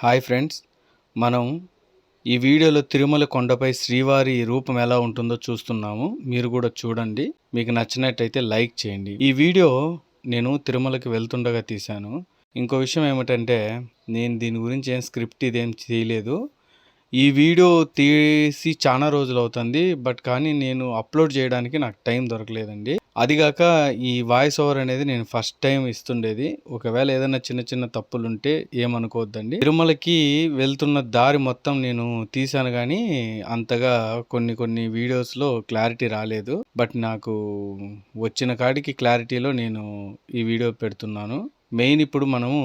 Hi friends, మనం ఈ వీడియోలో తిరుమల కొండపై శ్రీవారి రూపం ఎలా ఉంటుందో చూస్తున్నాము. మీరు కూడా చూడండి. మీకు నచ్చినట్టయితే లైక్ చేయండి. ఈ వీడియో నేను తిరుమలకి వెళ్తుండగా తీశాను. ఇంకో విషయం ఏమిటంటే, నేను దీని గురించి ఏం స్క్రిప్ట్ ఇదేం చేయలేదు. ఈ వీడియో తీసి చాలా రోజులు అవుతుంది. కానీ నేను అప్లోడ్ చేయడానికి నాకు టైం దొరకలేదండి. అదిగాక ఈ వాయిస్ ఓవర్ అనేది నేను ఫస్ట్ టైం ఇస్తుండేది. ఒకవేళ ఏదైనా చిన్న చిన్న తప్పులుంటే ఏమనుకోవద్దండి. తిరుమలకి వెళ్తున్న దారి మొత్తం నేను తీశాను, కానీ అంతగా కొన్ని వీడియోస్లో క్లారిటీ రాలేదు. బట్ నాకు వచ్చిన కాడికి క్లారిటీలో నేను ఈ వీడియో పెడుతున్నాను. మెయిన్ ఇప్పుడు మనము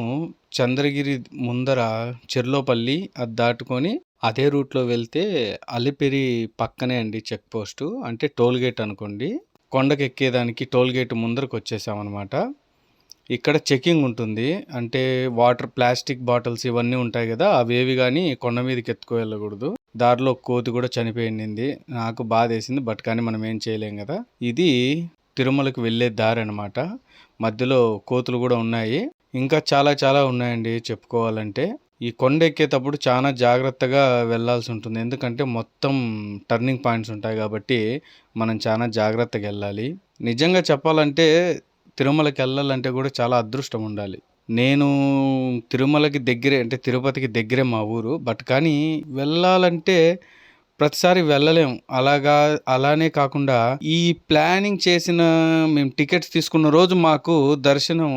చంద్రగిరి ముందర చెర్లోపల్లి అది దాటుకొని అదే రూట్లో వెళ్తే అలిపిరి పక్కనే అండి చెక్ పోస్టు, అంటే టోల్ గేట్ అనుకోండి. కొండకి ఎక్కేదానికి టోల్ గేట్ ముందరకు వచ్చేసామన్నమాట. ఇక్కడ చెకింగ్ ఉంటుంది. అంటే వాటర్, ప్లాస్టిక్ బాటిల్స్ ఇవన్నీ ఉంటాయి కదా, అవేవి కానీ కొండ మీదకి ఎత్తుకు వెళ్ళకూడదు. దారిలో కోతి కూడా చనిపోయింది. నాకు బాధ వేసింది. కానీ మనం ఏం చేయలేం కదా. ఇది తిరుమలకు వెళ్ళే దారి అనమాట. మధ్యలో కోతులు కూడా ఉన్నాయి. ఇంకా చాలా ఉన్నాయండి చెప్పుకోవాలంటే. ఈ కొండ ఎక్కేటప్పుడు చాలా జాగ్రత్తగా వెళ్ళాల్సి ఉంటుంది. ఎందుకంటే మొత్తం టర్నింగ్ పాయింట్స్ ఉంటాయి కాబట్టి మనం చాలా జాగ్రత్తగా వెళ్ళాలి. నిజంగా చెప్పాలంటే తిరుమలకి వెళ్ళాలంటే కూడా చాలా అదృష్టం ఉండాలి. నేను తిరుమలకి దగ్గరే, అంటే తిరుపతికి దగ్గరే మా ఊరు. కానీ వెళ్ళాలంటే ప్రతిసారి వెళ్ళలేం. అలానే కాకుండా ఈ ప్లానింగ్ చేసిన మేము టికెట్స్ తీసుకున్న రోజు మాకు దర్శనం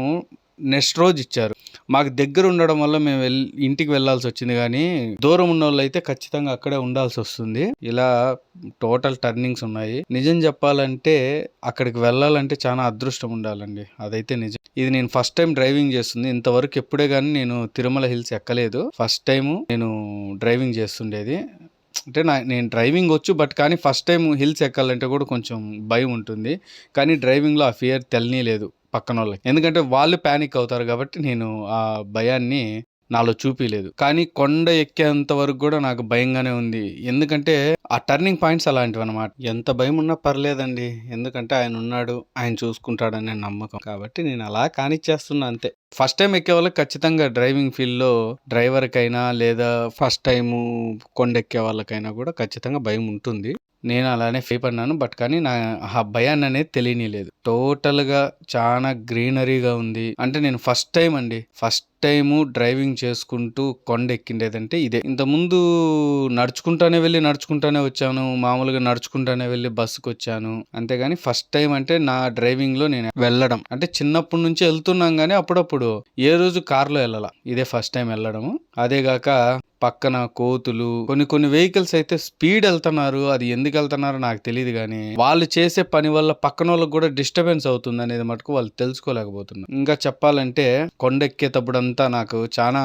నెక్స్ట్ రోజు ఇచ్చారు. మాకు దగ్గర ఉండడం వల్ల మేము ఇంటికి వెళ్ళాల్సి వచ్చింది. కానీ దూరం ఉన్న వాళ్ళు అయితే ఖచ్చితంగా అక్కడే ఉండాల్సి వస్తుంది. ఇలా టోటల్ టర్నింగ్స్ ఉన్నాయి. నిజం చెప్పాలంటే అక్కడికి వెళ్ళాలంటే చాలా అదృష్టం ఉండాలండి. అదైతే నిజం. ఇది నేను ఫస్ట్ టైం డ్రైవింగ్ చేస్తుంది. ఇంతవరకు ఎప్పుడే కానీ నేను తిరుమల హిల్స్ ఎక్కలేదు. ఫస్ట్ టైం నేను డ్రైవింగ్ చేస్తుండేది. అంటే నేను డ్రైవింగ్ వచ్చు. కానీ ఫస్ట్ టైం హిల్స్ ఎక్కాలంటే కూడా కొంచెం భయం ఉంటుంది. కానీ డ్రైవింగ్లో ఆ ఫియర్ తెలియలేదు పక్కన వాళ్ళకి. ఎందుకంటే వాళ్ళు ప్యానిక్ అవుతారు కాబట్టి నేను ఆ భయాన్ని నాలో చూపిలేదు. కానీ కొండ ఎక్కేంత వరకు కూడా నాకు భయంగానే ఉంది. ఎందుకంటే ఆ టర్నింగ్ పాయింట్స్ అలాంటివి అనమాట. ఎంత భయం ఉన్నా పర్లేదండి. ఎందుకంటే ఆయన ఉన్నాడు, ఆయన చూసుకుంటాడనే నమ్మకం. కాబట్టి నేను అలా కానిచ్చేస్తున్నా అంతే. ఫస్ట్ టైం ఎక్కే వాళ్ళకి ఖచ్చితంగా డ్రైవింగ్ ఫీల్డ్లో డ్రైవర్కైనా లేదా ఫస్ట్ టైము కొండ ఎక్కే వాళ్ళకైనా కూడా ఖచ్చితంగా భయం ఉంటుంది. నేను అలానే భయపడినాను. కానీ నా ఆ భయాన్ని అనేది తెలియనిలేదు. టోటల్గా చాలా గ్రీనరీగా ఉంది. అంటే నేను ఫస్ట్ టైము డ్రైవింగ్ చేసుకుంటూ కొండ ఎక్కిండేదంటే ఇదే. ఇంతకుముందు నడుచుకుంటానే వచ్చాను. మామూలుగా నడుచుకుంటానే వెళ్ళి బస్సుకు వచ్చాను. అంతేగాని ఫస్ట్ టైం అంటే నా డ్రైవింగ్లో నేను వెళ్ళడం అంటే చిన్నప్పటి నుంచి వెళ్తున్నాం, కానీ అప్పుడప్పుడు ఏ రోజు కార్లో వెళ్ళాల. ఇదే ఫస్ట్ టైం వెళ్ళడము. అదేగాక పక్కన కోతులు, కొన్ని వెహికల్స్ అయితే స్పీడ్ వెళ్తున్నారు. అది ఎందుకు వెళ్తున్నారో నాకు తెలియదు, కానీ వాళ్ళు చేసే పని వల్ల పక్కన వాళ్ళకి కూడా డిస్టర్బెన్స్ అవుతుంది అనేది మటుకు వాళ్ళు తెలుసుకోలేకపోతున్నారు. ఇంకా చెప్పాలంటే కొండెక్కేటప్పుడంతా నాకు చాలా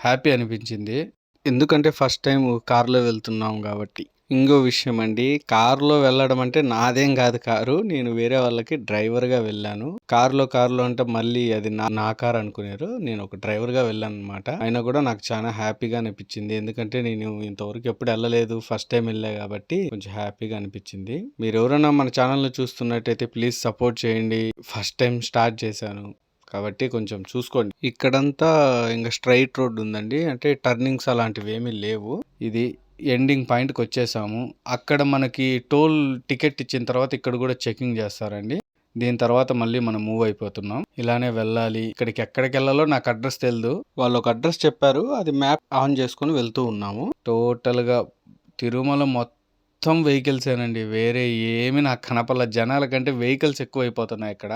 హ్యాపీ అనిపించింది. ఎందుకంటే ఫస్ట్ టైం కార్లో వెళ్తున్నాం కాబట్టి. ఇంకో విషయం అండి, కారులో వెళ్ళడం అంటే నాదేం కాదు కారు. నేను వేరే వాళ్ళకి డ్రైవర్గా వెళ్ళాను. కారులో అంటే మళ్ళీ అది నా కార్ అనుకున్నారు. నేను ఒక డ్రైవర్గా వెళ్ళాను అనమాట. అయినా కూడా నాకు చాలా హ్యాపీగా అనిపించింది. ఎందుకంటే నేను ఇంతవరకు ఎప్పుడు వెళ్ళలేదు, ఫస్ట్ టైం వెళ్ళా కాబట్టి కొంచెం హ్యాపీగా అనిపించింది. మీరు ఎవరైనా మన ఛానల్ని చూస్తున్నట్టయితే ప్లీజ్ సపోర్ట్ చేయండి. ఫస్ట్ టైం స్టార్ట్ చేశాను కాబట్టి కొంచెం చూసుకోండి. ఇక్కడంతా ఇంకా స్ట్రైట్ రోడ్ ఉందండి. అంటే టర్నింగ్స్ అలాంటివి ఏమీ లేవు. ఇది ఎండింగ్ పాయింట్కి వచ్చేసాము. అక్కడ మనకి టోల్ టికెట్ ఇచ్చిన తర్వాత ఇక్కడ కూడా చెకింగ్ చేస్తారండి. దీని తర్వాత మళ్ళీ మనం మూవ్ అయిపోతున్నాం. ఇలానే వెళ్ళాలి. ఎక్కడికి వెళ్ళాలో నాకు అడ్రస్ తెలియదు. వాళ్ళు ఒక అడ్రస్ చెప్పారు, అది మ్యాప్ ఆన్ చేసుకుని వెళ్తూ ఉన్నాము. టోటల్గా తిరుమల మొత్తం వెహికల్స్ ఏనండి. వేరే ఏమి నాకు కనపల. జనాల కంటే వెహికల్స్ ఎక్కువ అయిపోతున్నాయి. ఇక్కడ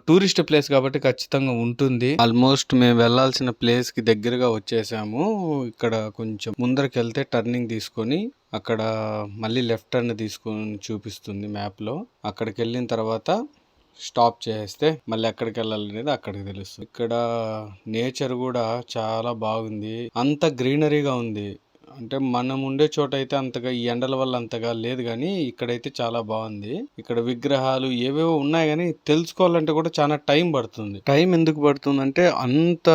టూరిస్ట్ ప్లేస్ కాబట్టి ఖచ్చితంగా ఉంటుంది. ఆల్మోస్ట్ మేము వెళ్లాల్సిన ప్లేస్ కి దగ్గరగా వచ్చేసాము. ఇక్కడ కొంచెం ముందరికి వెళ్తే టర్నింగ్ తీసుకొని అక్కడ మళ్ళీ లెఫ్ట్ టర్న్ తీసుకొని చూపిస్తుంది మ్యాప్ లో. అక్కడికి వెళ్ళిన తర్వాత స్టాప్ చేస్తే మళ్ళీ ఎక్కడికి వెళ్ళాలి అనేది అక్కడికి తెలుస్తుంది. ఇక్కడ నేచర్ కూడా చాలా బాగుంది. అంత గ్రీనరీగా ఉంది. అంటే మనం ఉండే చోట అయితే అంతగా ఈ ఎండల వల్ల అంతగా లేదు, కానీ ఇక్కడైతే చాలా బాగుంది. ఇక్కడ విగ్రహాలు ఏవేవో ఉన్నాయి, కానీ తెలుసుకోవాలంటే కూడా చాలా టైం పడుతుంది. టైం ఎందుకు పడుతుంది అంటే అంత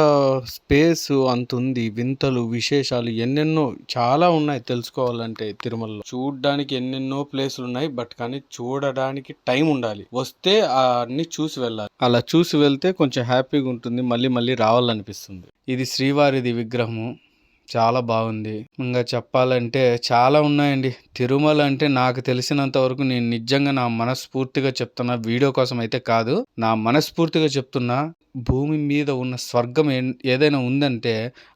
స్పేస్ అంత ఉంది. వింతలు, విశేషాలు ఎన్నెన్నో చాలా ఉన్నాయి తెలుసుకోవాలంటే. తిరుమలలో చూడడానికి ఎన్నెన్నో ప్లేసులు ఉన్నాయి. కానీ చూడడానికి టైం ఉండాలి. వస్తే అన్ని చూసి వెళ్ళాలి. అలా చూసి వెళ్తే కొంచెం హ్యాపీగా ఉంటుంది. మళ్ళీ రావాలనిపిస్తుంది. ఇది శ్రీవారిది విగ్రహము. చాలా బాగుంది. ఇంకా చెప్పాలంటే చాలా ఉన్నాయండి. తిరుమల అంటే నాకు తెలిసినంత వరకు నేను నిజంగా నా మనస్ఫూర్తిగా చెప్తున్నా. వీడియో కోసం అయితే కాదు. నా మనస్ఫూర్తిగా చెప్తున్నా. భూమి మీద ఉన్న స్వర్గం ఏదైనా ఉందంటే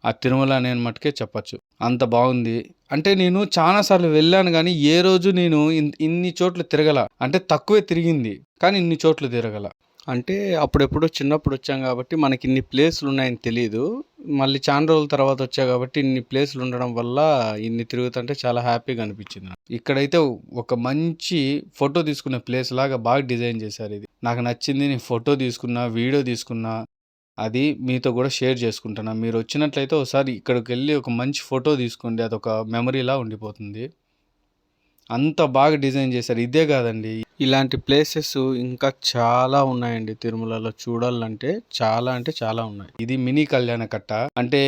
ఆ తిరుమల అనే మట్టుకే చెప్పచ్చు. అంత బాగుంది. అంటే నేను చాలా సార్లు వెళ్ళాను గానీ, ఏ రోజు నేను ఇన్ని చోట్ల తిరగల. అంటే తక్కువే తిరిగింది. కానీ ఇన్ని చోట్ల తిరగల. అంటే అప్పుడెప్పుడో చిన్నప్పుడు వచ్చాం కాబట్టి మనకి ఇన్ని ప్లేసులు ఉన్నాయని తెలీదు. మళ్ళీ చాలా రోజుల తర్వాత వచ్చా కాబట్టి ఇన్ని ప్లేసులు ఉండడం వల్ల ఇన్ని తిరుగుతుంటే చాలా హ్యాపీగా అనిపించింది నాకు. ఇక్కడైతే ఒక మంచి ఫోటో తీసుకునే ప్లేస్ లాగా బాగా డిజైన్ చేశారు ఇది. నాకు నచ్చింది. నేను ఫోటో తీసుకున్నా, వీడియో తీసుకున్నా. అది మీతో కూడా షేర్ చేసుకుంటున్నా. మీరు వచ్చినట్లయితే ఒకసారి ఇక్కడికి వెళ్ళి ఒక మంచి ఫోటో తీసుకోండి. అదొక మెమరీలా ఉండిపోతుంది. అంత బాగా డిజైన్ చేశారు. ఇదే కాదండి, ఇలాంటి ప్లేసెస్ ఇంకా చాలా ఉన్నాయండి తిరుమలలో చూడాలంటే. చాలా అంటే చాలా ఉన్నాయి. ఇది మినీ కళ్యాణ కట్ట. అంటే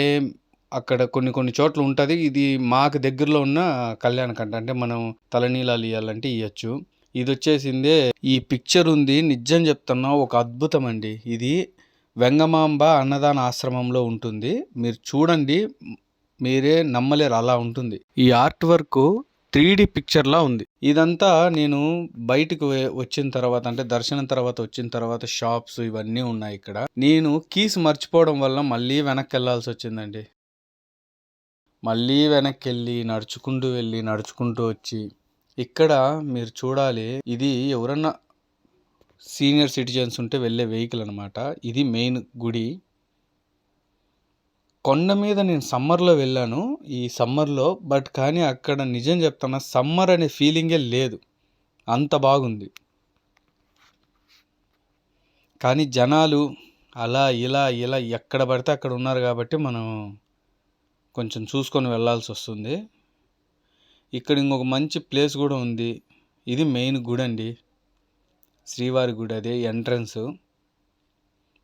అక్కడ కొన్ని కొన్ని చోట్ల ఉంటుంది. ఇది మాకు దగ్గరలో ఉన్న కళ్యాణ కట్ట. అంటే మనం తలనీలాలు ఇవ్వాలంటే ఇవ్వచ్చు. ఇది వచ్చేసిందే ఈ పిక్చర్ ఉంది. నిజం చెప్తున్నా, ఒక అద్భుతం అండి. ఇది వెంగమాంబ అన్నదాన ఆశ్రమంలో ఉంటుంది. మీరు చూడండి, మీరే నమ్మలేరు, అలా ఉంటుంది. ఈ ఆర్ట్ వర్క్ 3D పిక్చర్లా ఉంది. ఇదంతా నేను బయటకు వచ్చిన తర్వాత, అంటే దర్శనం తర్వాత వచ్చిన తర్వాత షాప్స్ ఇవన్నీ ఉన్నాయి ఇక్కడ. నేను కీస్ మర్చిపోవడం వల్ల మళ్ళీ వెనక్కి వెళ్ళాల్సి వచ్చిందండి. మళ్ళీ వెనక్కి వెళ్ళి నడుచుకుంటూ వచ్చి ఇక్కడ మీరు చూడాలి. ఇది ఎవరన్నా సీనియర్ సిటిజన్స్ ఉంటే వెళ్ళే వెహికల్ అనమాట. ఇది మెయిన్ గుడి. కొండ మీద నేను సమ్మర్లో వెళ్ళాను, ఈ సమ్మర్లో. బట్ కానీ అక్కడ నిజం చెప్తున్నా, సమ్మర్ అనే ఫీలింగే లేదు. అంత బాగుంది. కానీ జనాలు అలా ఇలా ఎక్కడ పడితే అక్కడ ఉన్నారు కాబట్టి మనం కొంచెం చూసుకొని వెళ్ళాల్సి వస్తుంది. ఇక్కడ ఇంకొక మంచి ప్లేస్ కూడా ఉంది. ఇది మెయిన్ గుడి అండి, శ్రీవారి గుడి. అదే ఎంట్రన్స్.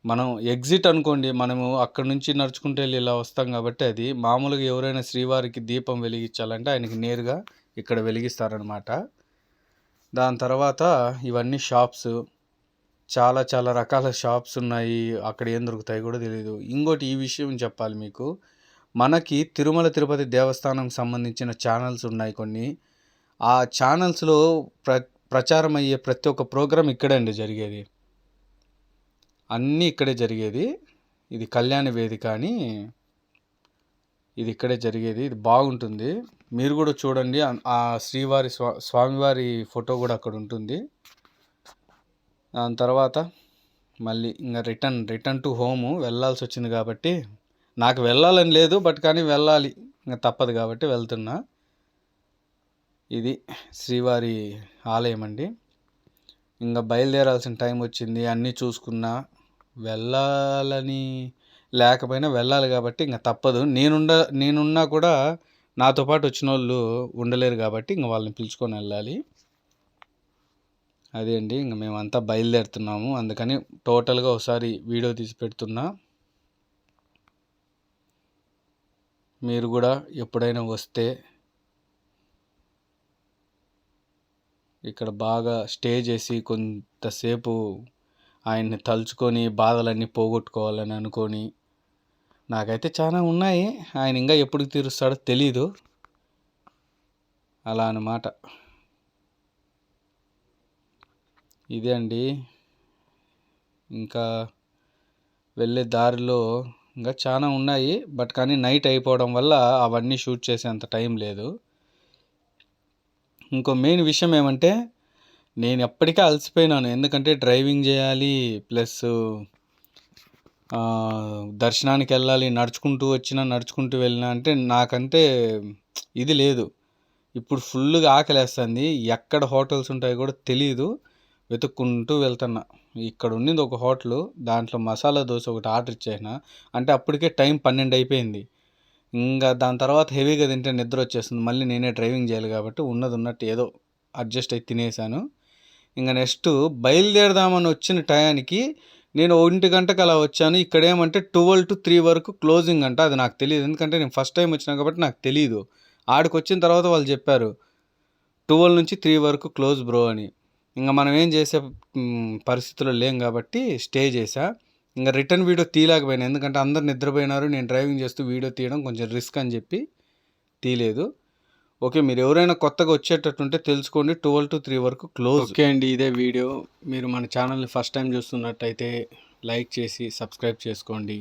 మనం ఎగ్జిట్ అనుకోండి. మనము అక్కడ నుంచి నడుచుకుంటూ వెళ్ళి ఇలా వస్తాం కాబట్టి అది మామూలుగా ఎవరైనా శ్రీవారికి దీపం వెలిగించాలంటే ఆయనకి నేరుగా ఇక్కడ వెలిగిస్తారనమాట. దాని తర్వాత ఇవన్నీ షాప్స్. చాలా చాలా రకాల షాప్స్ ఉన్నాయి. అక్కడ ఏం దొరుకుతాయి కూడా తెలియదు. ఇంకోటి ఈ విషయం చెప్పాలి మీకు. మనకి తిరుమల తిరుపతి దేవస్థానంకి సంబంధించిన ఛానల్స్ ఉన్నాయి కొన్ని. ఆ ఛానల్స్లో ప్రచారం అయ్యే ప్రతి ఒక్క ప్రోగ్రాం ఇక్కడే అండి జరిగేది. అన్నీ ఇక్కడే జరిగేది. ఇది కళ్యాణ వేదిక అని, ఇది ఇక్కడే జరిగేది. ఇది బాగుంటుంది. మీరు కూడా చూడండి. ఆ శ్రీవారి స్వామివారి ఫోటో కూడా అక్కడ ఉంటుంది. దాని తర్వాత మళ్ళీ ఇంకా రిటర్న్ టు హోము వెళ్ళాల్సి వచ్చింది కాబట్టి, నాకు వెళ్ళాలని లేదు బట్ కానీ వెళ్ళాలి, ఇంకా తప్పదు కాబట్టి వెళ్తున్నా. ఇది శ్రీవారి ఆలయం అండి. ఇంకా బయలుదేరాల్సిన టైం వచ్చింది. అన్నీ చూసుకున్నా. వెళ్ళాలని లేకపోయినా వెళ్ళాలి కాబట్టి ఇంకా తప్పదు. నేనున్నా కూడా నాతో పాటు వచ్చిన వాళ్ళు ఉండలేరు కాబట్టి ఇంక వాళ్ళని పిలుచుకొని వెళ్ళాలి. అదే అండి, ఇంక మేమంతా బయలుదేరుతున్నాము. అందుకని టోటల్గా ఒకసారి వీడియో తీసి పెడుతున్నా. మీరు కూడా ఎప్పుడైనా వస్తే ఇక్కడ బాగా స్టే చేసి కొంతసేపు ఆయన్ని తలుచుకొని బాధలన్నీ పోగొట్టుకోవాలని అనుకొని, నాకైతే చాలా ఉన్నాయి. ఆయన ఇంకా ఎప్పుడు తీరుస్తాడో తెలీదు. అలా అన్నమాట. ఇదే అండి. ఇంకా వెళ్ళే దారిలో ఇంకా చాలా ఉన్నాయి. బట్ కానీ నైట్ అయిపోవడం వల్ల అవన్నీ షూట్ చేసేంత టైం లేదు. ఇంకో మెయిన్ విషయం ఏమంటే, నేను ఎప్పటికీ అలసిపోయినాను. ఎందుకంటే డ్రైవింగ్ చేయాలి, ప్లస్ దర్శనానికి వెళ్ళాలి. నడుచుకుంటూ వెళ్ళినా అంటే నాకంటే ఇది లేదు. ఇప్పుడు ఫుల్గా ఆకలేస్తుంది. ఎక్కడ హోటల్స్ ఉంటాయో కూడా తెలీదు. వెతుక్కుంటూ వెళ్తున్నా. ఇక్కడ ఉన్నది ఒక హోటలు, దాంట్లో మసాలా దోశ ఒకటి ఆర్డర్ ఇచ్చేసిన. అంటే అప్పటికే టైం 12 అయిపోయింది. ఇంకా దాని తర్వాత హెవీగా తింటే నిద్ర వచ్చేస్తుంది. మళ్ళీ నేనే డ్రైవింగ్ చేయాలి కాబట్టి ఉన్నట్టు ఏదో అడ్జస్ట్ అయి తినేసాను. ఇంకా నెక్స్ట్ బయలుదేరదామని వచ్చిన టయానికి నేను 1 గంటకు అలా వచ్చాను. ఇక్కడ ఏమంటే 12 to 3 వరకు క్లోజింగ్ అంట. అది నాకు తెలియదు, ఎందుకంటే నేను ఫస్ట్ టైం వచ్చినా కాబట్టి నాకు తెలియదు. ఆడికి వచ్చిన తర్వాత వాళ్ళు చెప్పారు 12 నుంచి 3 వరకు క్లోజ్ బ్రో అని. ఇంకా మనం ఏం చేసే పరిస్థితుల్లో లేం కాబట్టి స్టే చేసా. ఇంకా రిటర్న్ వీడియో తీయలేకపోయాను, ఎందుకంటే అందరు నిద్రపోయినారు, నేను డ్రైవింగ్ చేస్తూ వీడియో తీయడం కొంచెం రిస్క్ అని చెప్పి తీయలేదు. ఓకే, మీరు ఎవరైనా కొత్తగా వచ్చేటట్టుంటే తెలుసుకోండి, 12 to 3 వరకు క్లోజ్. ఓకే అండి, ఇదే వీడియో. మీరు మన ఛానల్ని ఫస్ట్ టైం చూస్తున్నట్టయితే లైక్ చేసి సబ్స్క్రైబ్ చేసుకోండి.